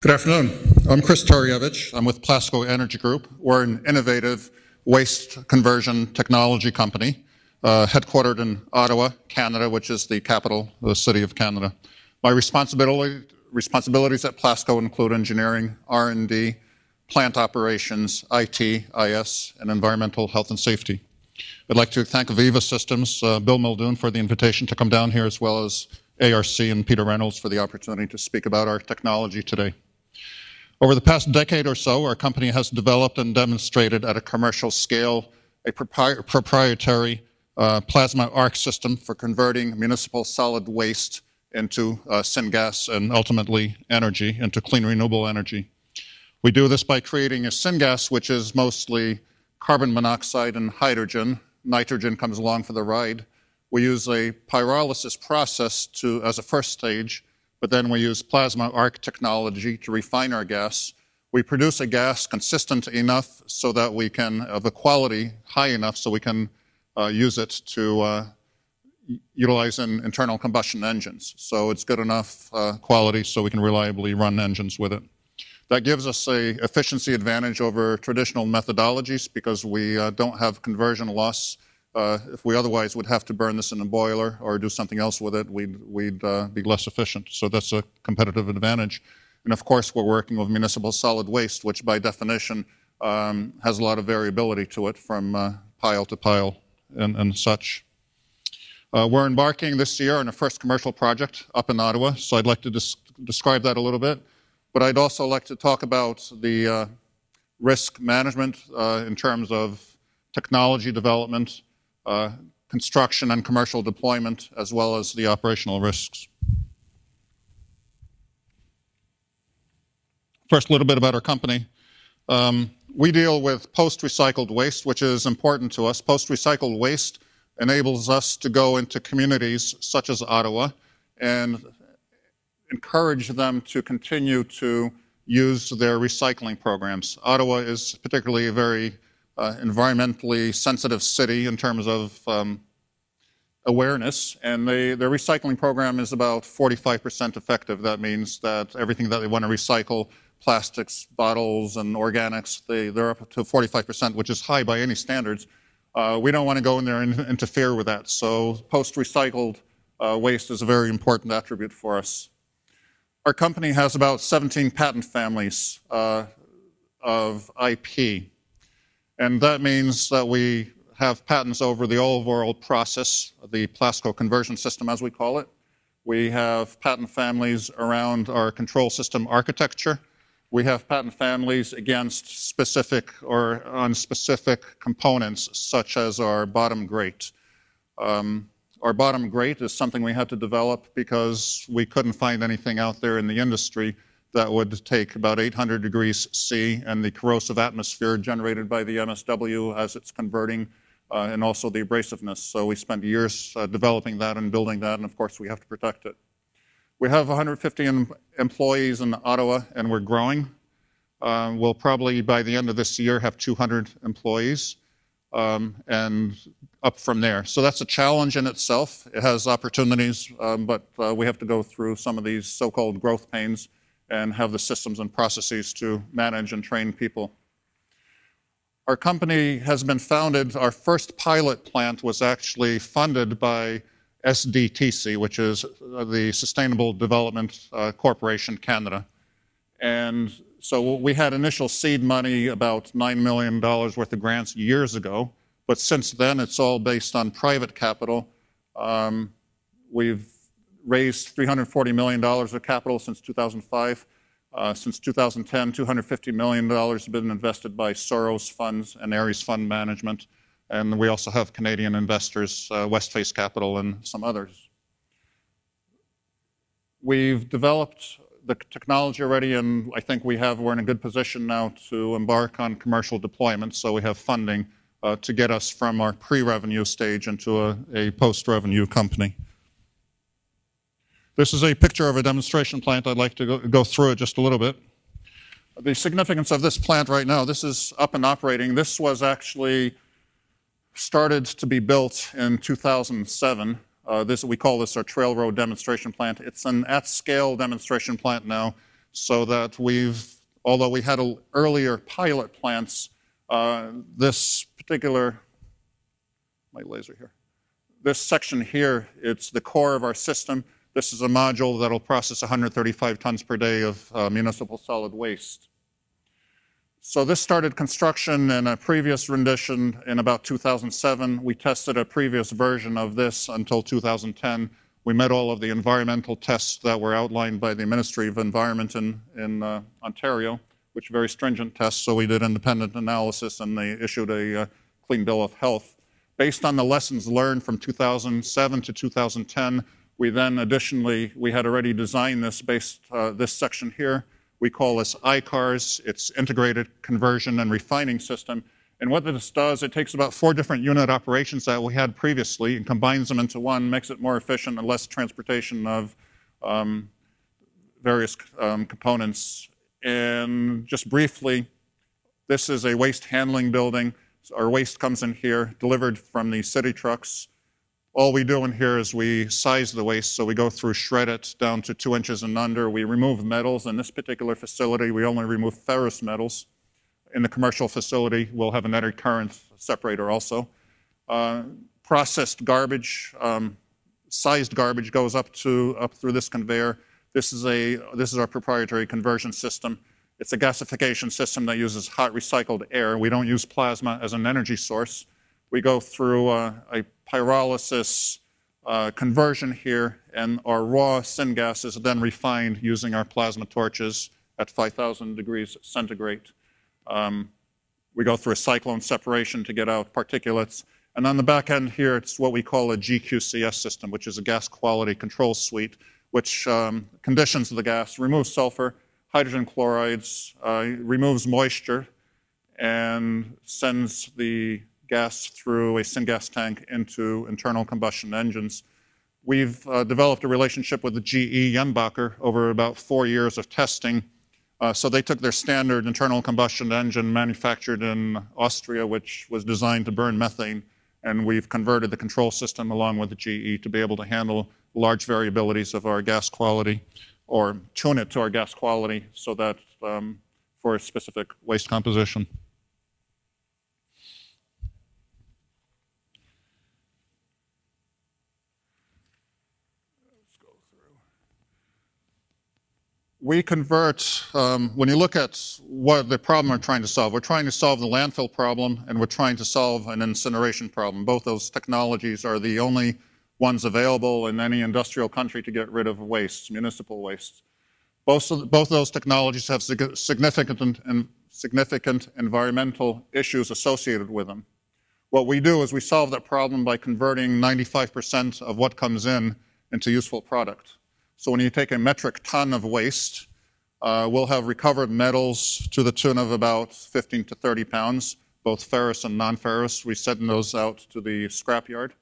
Good afternoon. I'm Chris Terajewicz. I'm with Plasco Energy Group. We're an innovative waste conversion technology company headquartered in Ottawa, Canada, which is the capital of the city of Canada. My responsibilities at Plasco include engineering, R&D, plant operations, IT, IS, and environmental health and safety. I'd like to thank Aviva Systems, Bill Muldoon, for the invitation to come down here, as well as ARC and Peter Reynolds for the opportunity to speak about our technology today. Over the past decade or so, our company has developed and demonstrated at a commercial scale a proprietary plasma arc system for converting municipal solid waste into syngas and ultimately energy, into clean renewable energy. We do this by creating a syngas which is mostly carbon monoxide and hydrogen. Nitrogen comes along for the ride. We use a pyrolysis process as a first stage, but then we use plasma arc technology to refine our gas. We produce a gas consistent enough so that we can, of a quality high enough so we can use it to utilize in internal combustion engines. So it's good enough quality so we can reliably run engines with it. That gives us an efficiency advantage over traditional methodologies because we don't have conversion loss. If we otherwise would have to burn this in a boiler or do something else with it, we'd be less efficient. So that's a competitive advantage. And of course, we're working with municipal solid waste, which by definition has a lot of variability to it from pile to pile and such. We're embarking this year on a first commercial project up in Ottawa, so I'd like to describe that a little bit. But I'd also like to talk about the risk management in terms of technology development, construction and commercial deployment, as well as the operational risks. First, a little bit about our company. We deal with post-recycled waste, which is important to us. Post-recycled waste enables us to go into communities such as Ottawa and encourage them to continue to use their recycling programs. Ottawa is particularly a very environmentally sensitive city in terms of awareness, and their recycling program is about 45% effective. That means that everything that they want to recycle, plastics, bottles, and organics, they're up to 45%, which is high by any standards. We don't want to go in there and interfere with that, so post-recycled waste is a very important attribute for us. Our company has about 17 patent families of IP. And that means that we have patents over the overall process, the Plasco conversion system as we call it. We have patent families around our control system architecture. We have patent families against specific or on specific components such as our bottom grate. Our bottom grate is something we had to develop because we couldn't find anything out there in the industry that would take about 800 degrees C and the corrosive atmosphere generated by the MSW as it's converting, and also the abrasiveness. So we spent years developing that and building that, and of course we have to protect it. We have 150 employees in Ottawa, and we're growing. We'll probably, by the end of this year, have 200 employees, and up from there. So that's a challenge in itself. It has opportunities, but we have to go through some of these so-called growth pains and have the systems and processes to manage and train people. Our company has been founded, our first pilot plant was actually funded by SDTC, which is the Sustainable Development Corporation Canada. And so we had initial seed money, about $9 million worth of grants years ago, but since then it's all based on private capital. We've raised $340 million of capital since 2005. Since 2010, $250 million has been invested by Soros funds and Ares Fund Management. And we also have Canadian investors, Westface Capital and some others. We've developed the technology already, and I think we're in a good position now to embark on commercial deployment. So we have funding to get us from our pre-revenue stage into a post-revenue company. This is a picture of a demonstration plant. I'd like to go through it just a little bit. The significance of this plant right now, this is up and operating. This was actually started to be built in 2007. We call this our trail road demonstration plant. It's an at-scale demonstration plant now. so that although we had earlier pilot plants, this particular, my laser here, this section here, it's the core of our system. This is a module that'll process 135 tons per day of municipal solid waste. So this started construction in a previous rendition in about 2007. We tested a previous version of this until 2010. We met all of the environmental tests that were outlined by the Ministry of Environment in Ontario, which are very stringent tests, so we did independent analysis and they issued a clean bill of health. Based on the lessons learned from 2007 to 2010, we then additionally, we had already designed this this section here. We call this ICARS. It's Integrated Conversion and Refining System. And what this does, it takes about 4 different unit operations that we had previously and combines them into one, makes it more efficient and less transportation of various components. And just briefly, this is a waste handling building. So our waste comes in here, delivered from the city trucks. All we do in here is we size the waste, so we go through, shred it down to 2 inches and under. We remove metals. In this particular facility, we only remove ferrous metals. In the commercial facility, we'll have an eddy current separator also. Processed garbage, sized garbage goes up through this conveyor. This is our proprietary conversion system. It's a gasification system that uses hot recycled air. We don't use plasma as an energy source. We go through a pyrolysis conversion here, and our raw syngas is then refined using our plasma torches at 5,000 degrees centigrade. We go through a cyclone separation to get out particulates. And on the back end here, it's what we call a GQCS system, which is a gas quality control suite, which conditions the gas, removes sulfur, hydrogen chlorides, removes moisture, and sends the gas through a syngas tank into internal combustion engines. We've developed a relationship with the GE Jenbacher over about 4 years of testing. So they took their standard internal combustion engine manufactured in Austria, which was designed to burn methane, and we've converted the control system along with the GE to be able to handle large variabilities of our gas quality, or tune it to our gas quality so that for a specific waste composition. We convert, when you look at what the problem we're trying to solve the landfill problem and we're trying to solve an incineration problem. Both those technologies are the only ones available in any industrial country to get rid of waste, municipal waste. Both those technologies have significant environmental issues associated with them. What we do is we solve that problem by converting 95% of what comes in into useful product. So when you take a metric ton of waste, we'll have recovered metals to the tune of about 15 to 30 pounds, both ferrous and non-ferrous. We send those out to the scrapyard.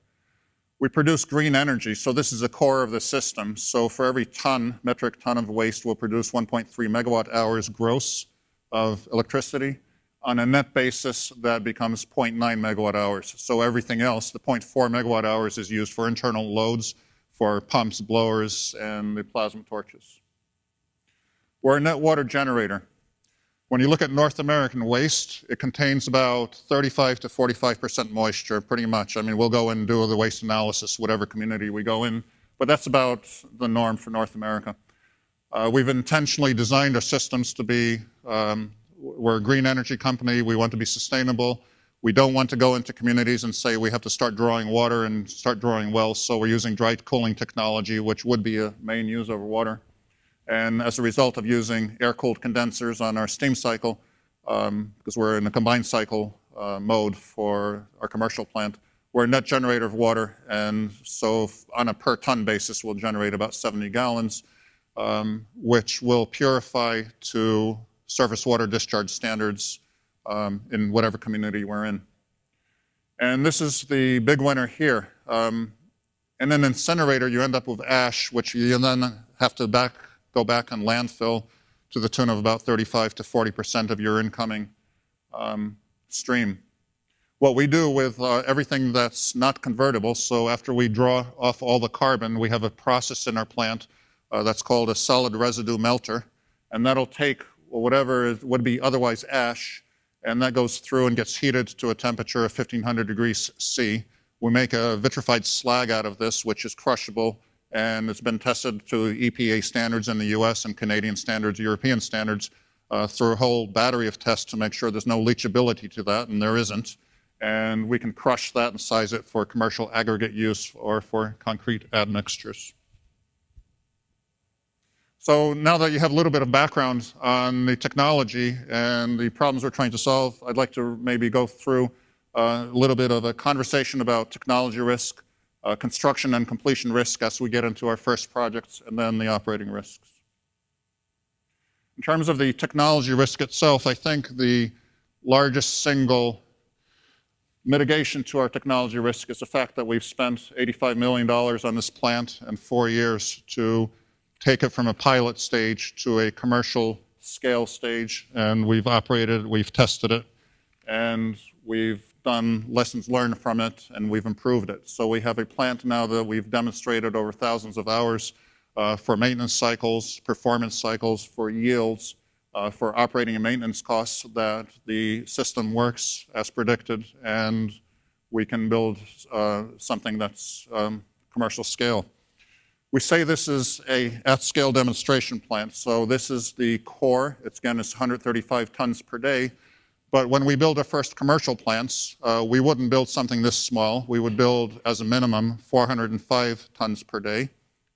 We produce green energy, so this is the core of the system. So for every metric ton of waste, we'll produce 1.3 megawatt hours gross of electricity. On a net basis, that becomes 0.9 megawatt hours. So everything else, the 0.4 megawatt hours, is used for internal loads, for pumps, blowers, and the plasma torches. We're a net water generator. When you look at North American waste, it contains about 35 to 45% moisture, pretty much. I mean, we'll go in and do the waste analysis, whatever community we go in, but that's about the norm for North America. We've intentionally designed our systems to be, we're a green energy company, we want to be sustainable. We don't want to go into communities and say we have to start drawing water and start drawing wells, so we're using dry cooling technology, which would be a main use of water. And as a result of using air-cooled condensers on our steam cycle, because we're in a combined cycle mode for our commercial plant, we're a net generator of water, and so on a per ton basis, we'll generate about 70 gallons, which will purify to surface water discharge standards in whatever community we're in. And this is the big winner here. In an incinerator, you end up with ash, which you then have to go back and landfill to the tune of about 35 to 40% of your incoming stream. What we do with everything that's not convertible, so after we draw off all the carbon, we have a process in our plant that's called a solid residue melter. and that'll take whatever would be otherwise ash, and that goes through and gets heated to a temperature of 1500 degrees C. We make a vitrified slag out of this, which is crushable, and it's been tested to EPA standards in the US and Canadian standards, European standards, through a whole battery of tests to make sure there's no leachability to that, and there isn't. And we can crush that and size it for commercial aggregate use or for concrete admixtures. So now that you have a little bit of background on the technology and the problems we're trying to solve, I'd like to maybe go through a little bit of a conversation about technology risk, construction and completion risk as we get into our first projects, and then the operating risks. In terms of the technology risk itself, I think the largest single mitigation to our technology risk is the fact that we've spent $85 million on this plant in 4 years to take it from a pilot stage to a commercial scale stage, and we've operated, we've tested it, and we've done lessons learned from it, and we've improved it. So we have a plant now that we've demonstrated over thousands of hours for maintenance cycles, performance cycles, for yields, for operating and maintenance costs, that the system works as predicted, and we can build something that's commercial scale. We say this is a at-scale demonstration plant. So this is the core. It's 135 tons per day. But when we build our first commercial plants, we wouldn't build something this small. We would build, as a minimum, 405 tons per day,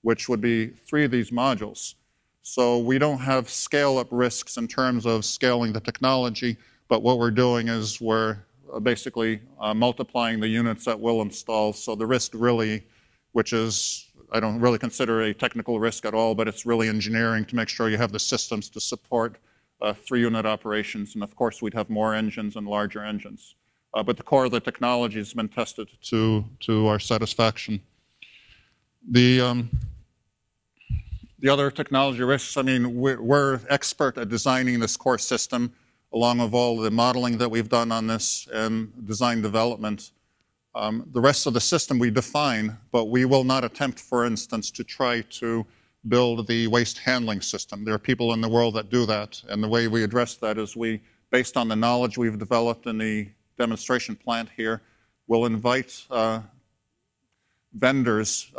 which would be 3 of these modules. So we don't have scale-up risks in terms of scaling the technology, but what we're doing is we're basically multiplying the units that we'll install. So the risk really, which is, I don't really consider a technical risk at all, but it's really engineering to make sure you have the systems to support 3-unit operations. And of course, we'd have more engines and larger engines. But the core of the technology has been tested to our satisfaction. The other technology risks, I mean, we're expert at designing this core system, along with all the modeling that we've done on this and design development. The rest of the system we define, but we will not attempt, for instance, to try to build the waste handling system. There are people in the world that do that, and the way we address that is we, based on the knowledge we've developed in the demonstration plant here, will invite vendors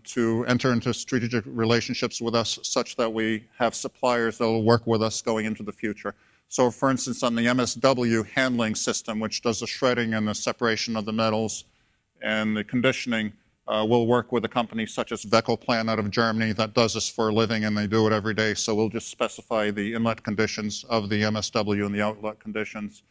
to enter into strategic relationships with us such that we have suppliers that will work with us going into the future. So for instance, on the MSW handling system, which does the shredding and the separation of the metals and the conditioning, we'll work with a company such as Vecoplan out of Germany that does this for a living, and they do it every day. So we'll just specify the inlet conditions of the MSW and the outlet conditions.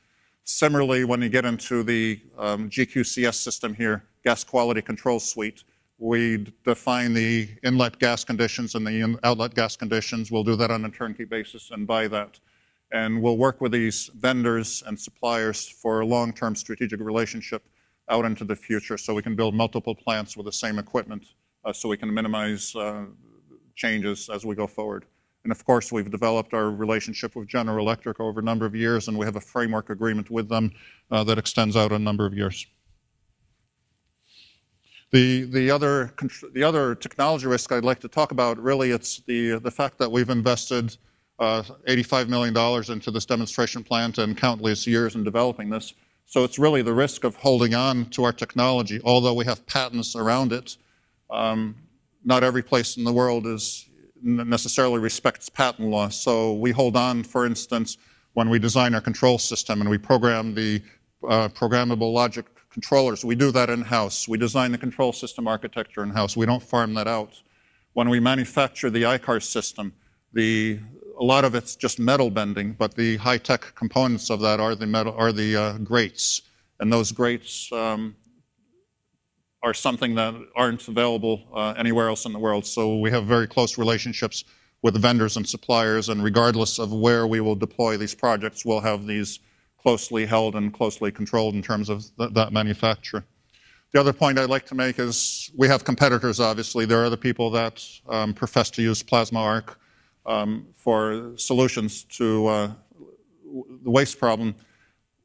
Similarly, when you get into the GQCS system here, gas quality control suite, we define the inlet gas conditions and the outlet gas conditions. We'll do that on a turnkey basis and buy that. And we'll work with these vendors and suppliers for a long-term strategic relationship out into the future so we can build multiple plants with the same equipment so we can minimize changes as we go forward. And of course, we've developed our relationship with General Electric over a number of years, and we have a framework agreement with them that extends out a number of years. The other technology risk I'd like to talk about, really, it's the fact that we've invested $85 million into this demonstration plant and countless years in developing this. So it's really the risk of holding on to our technology, although we have patents around it. Not every place in the world necessarily respects patent law. So we hold on, for instance, when we design our control system and we program the programmable logic controllers, we do that in-house. We design the control system architecture in-house. We don't farm that out. When we manufacture the ICAR system, a lot of it's just metal bending, but the high-tech components of that are the grates, and those grates are something that aren't available anywhere else in the world. So we have very close relationships with vendors and suppliers, and regardless of where we will deploy these projects, we'll have these closely held and closely controlled in terms of that manufacture. The other point I'd like to make is we have competitors, obviously. There are other people that profess to use plasma arc for solutions to the waste problem.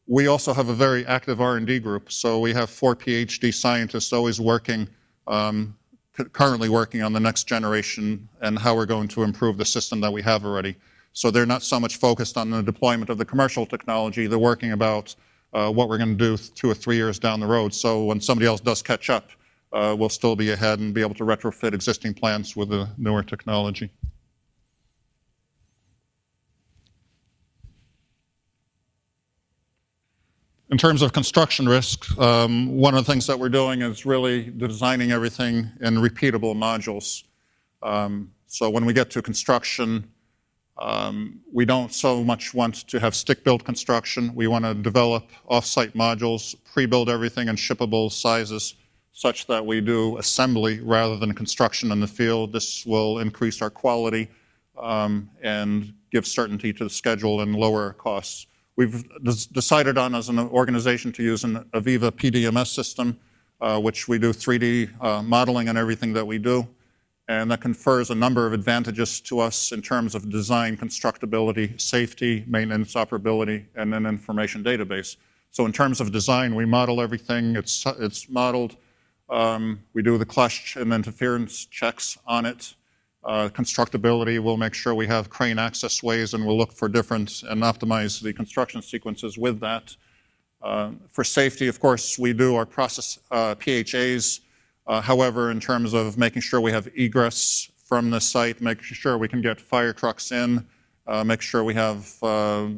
We also have a very active R&D group. So we have 4 PhD scientists always working, currently working on the next generation and how we're going to improve the system that we have already. So they're not so much focused on the deployment of the commercial technology. They're working about what we're going to do 2 or 3 years down the road. So when somebody else does catch up, we'll still be ahead and be able to retrofit existing plants with the newer technology. In terms of construction risk, one of the things that we're doing is really designing everything in repeatable modules. So when we get to construction, we don't so much want to have stick-built construction. We want to develop off-site modules, pre-build everything in shippable sizes, such that we do assembly rather than construction in the field. This will increase our quality and give certainty to the schedule and lower our costs. We've decided on, as an organization, to use an AVEVA PDMS system, which we do 3D modeling on everything that we do. And that confers a number of advantages to us in terms of design, constructability, safety, maintenance, operability, and an information database. So in terms of design, we model everything. It's modeled. We do the clash and interference checks on it. Constructability, we'll make sure we have crane access ways, and we'll look for different and optimize the construction sequences with that. For safety, of course, we do our process PHAs. However, in terms of making sure we have egress from the site, making sure we can get fire trucks in, make sure we have eye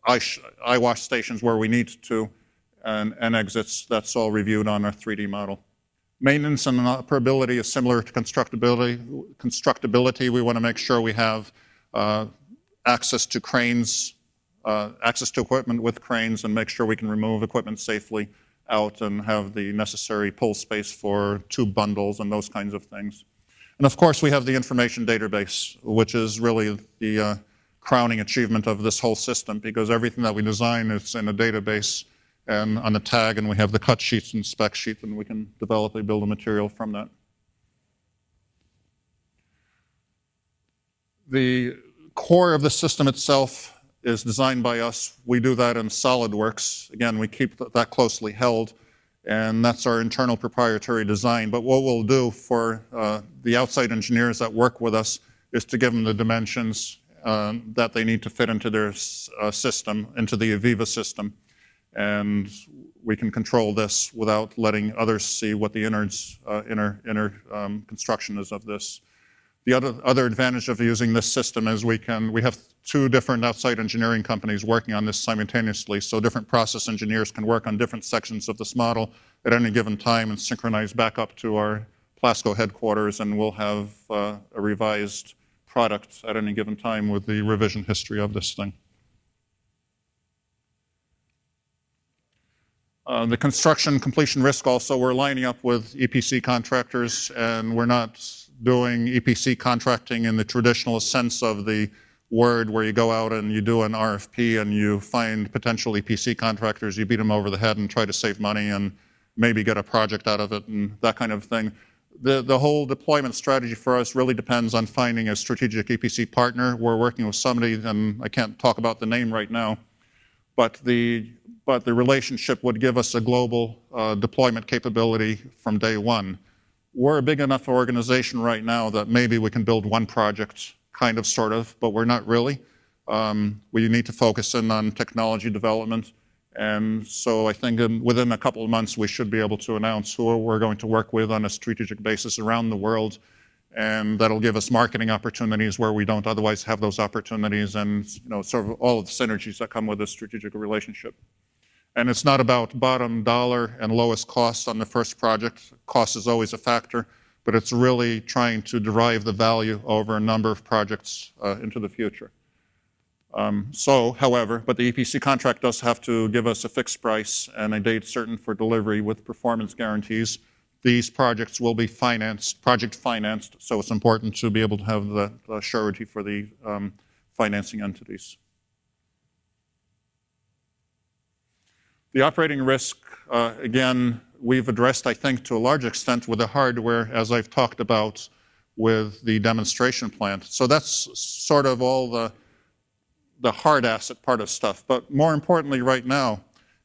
wash stations where we need to, and exits, that's all reviewed on our 3D model. Maintenance and operability is similar to constructability. We want to make sure we have access to cranes, access to equipment with cranes, and make sure we can remove equipment safely out and have the necessary pull space for tube bundles and those kinds of things. And of course, we have the information database, which is really the crowning achievement of this whole system, because everything that we design is in a database and on a tag, and we have the cut sheets and spec sheet, and we can develop a bill of material from that. The core of the system itself is designed by us. We do that in SolidWorks. Again, we keep that closely held, and that's our internal proprietary design. But what we'll do for the outside engineers that work with us is to give them the dimensions that they need to fit into their system, into the AVEVA system. And we can control this without letting others see what the inner construction is of this. The other advantage of using this system is we have 2 different outside engineering companies working on this simultaneously, so different process engineers can work on different sections of this model at any given time and synchronize back up to our Plasco headquarters, and we'll have a revised product at any given time with the revision history of this thing. The construction completion risk also, we're lining up with EPC contractors, and we're not doing EPC contracting in the traditional sense of the word, where you go out and you do an RFP and you find potential EPC contractors, you beat them over the head and try to save money and maybe get a project out of it and that kind of thing. The whole deployment strategy for us really depends on finding a strategic EPC partner. We're working with somebody, and I can't talk about the name right now, but the relationship would give us a global deployment capability from day one. We're a big enough organization right now that maybe we can build one project, kind of, sort of, but we're not really. We need to focus in on technology development. And so I think within a couple of months, we should be able to announce who we're going to work with on a strategic basis around the world. And that'll give us marketing opportunities where we don't otherwise have those opportunities, and sort of all of the synergies that come with a strategic relationship. And it's not about bottom dollar and lowest cost on the first project. Cost is always a factor, but it's really trying to derive the value over a number of projects into the future. However, but the EPC contract does have to give us a fixed price and a date certain for delivery with performance guarantees. These projects will be project financed, so it's important to be able to have the surety for the financing entities. The operating risk, again, we've addressed, I think, to a large extent with the hardware, as I've talked about with the demonstration plant. So that's sort of all the hard asset part of stuff. But more importantly right now,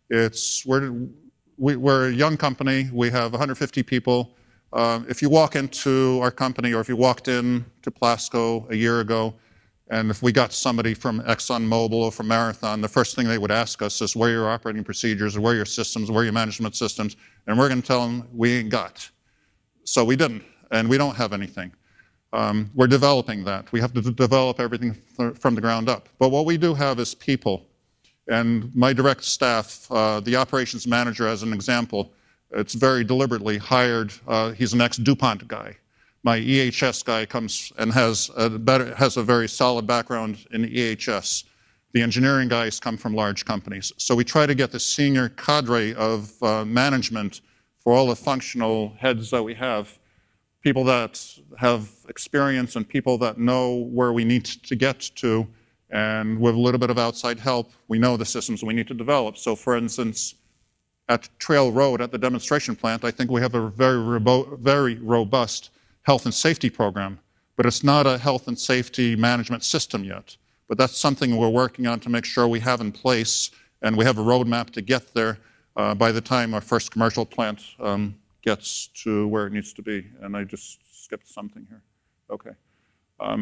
we're a young company. We have 150 people. If you walk into our company, or if you walked in to Plasco a year ago And if we got somebody from ExxonMobil or from Marathon, the first thing they would ask us is, where are your operating procedures, where are your systems, where are your management systems? And we're going to tell them we ain't got. So we didn't, and we don't have anything. We're developing that. We have to develop everything from the ground up. But what we do have is people. And my direct staff, the operations manager as an example, it's very deliberately hired, he's an ex-DuPont guy. My EHS guy comes and has a very solid background in EHS. The engineering guys come from large companies. So we try to get the senior cadre of management for all the functional heads that we have, people that have experience and people that know where we need to get to, and with a little bit of outside help, we know the systems we need to develop. So for instance, at Trail Road, at the demonstration plant, I think we have a very robust health and safety program, but it's not a health and safety management system yet. But that's something we're working on to make sure we have in place, and we have a roadmap to get there by the time our first commercial plant gets to where it needs to be. And I just skipped something here. Okay.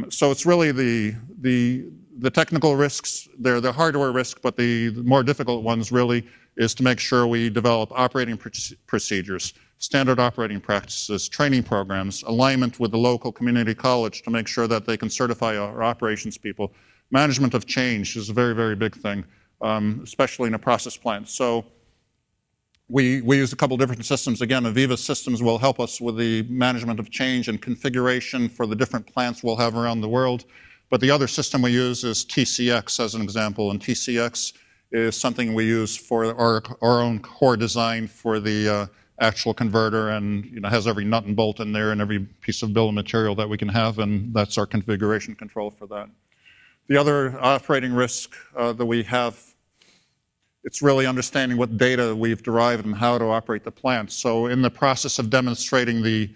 So it's really the technical risks, they're the hardware risk, but the more difficult ones really is to make sure we develop operating procedures, standard operating practices, training programs, alignment with the local community college to make sure that they can certify our operations people. Management of change is a very, very big thing, especially in a process plant. So we use a couple different systems. Again, Aviva systems will help us with the management of change and configuration for the different plants we'll have around the world. But the other system we use is TCX as an example, and TCX is something we use for our own core design for the actual converter, and has every nut and bolt in there and every piece of bill of material that we can have, and that's our configuration control for that. The other operating risk that we have, it's really understanding what data we've derived and how to operate the plant. So in the process of demonstrating the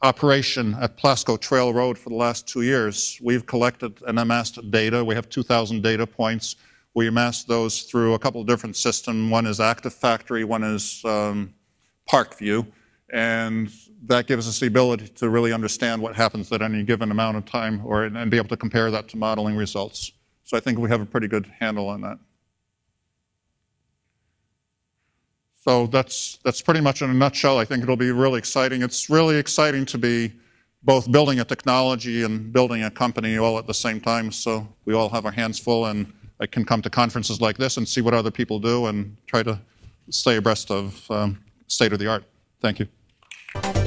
operation at Plasco Trail Road for the last 2 years, we've collected and amassed data. We have 2,000 data points. We amassed those through a couple of different systems. One is Active Factory, one is ParkView, and that gives us the ability to really understand what happens at any given amount of time, and be able to compare that to modeling results. So I think we have a pretty good handle on that. So that's pretty much in a nutshell. I think it'll be really exciting. It's really exciting to be both building a technology and building a company all at the same time. So we all have our hands full, and I can come to conferences like this and see what other people do and try to stay abreast of state of the art. Thank you.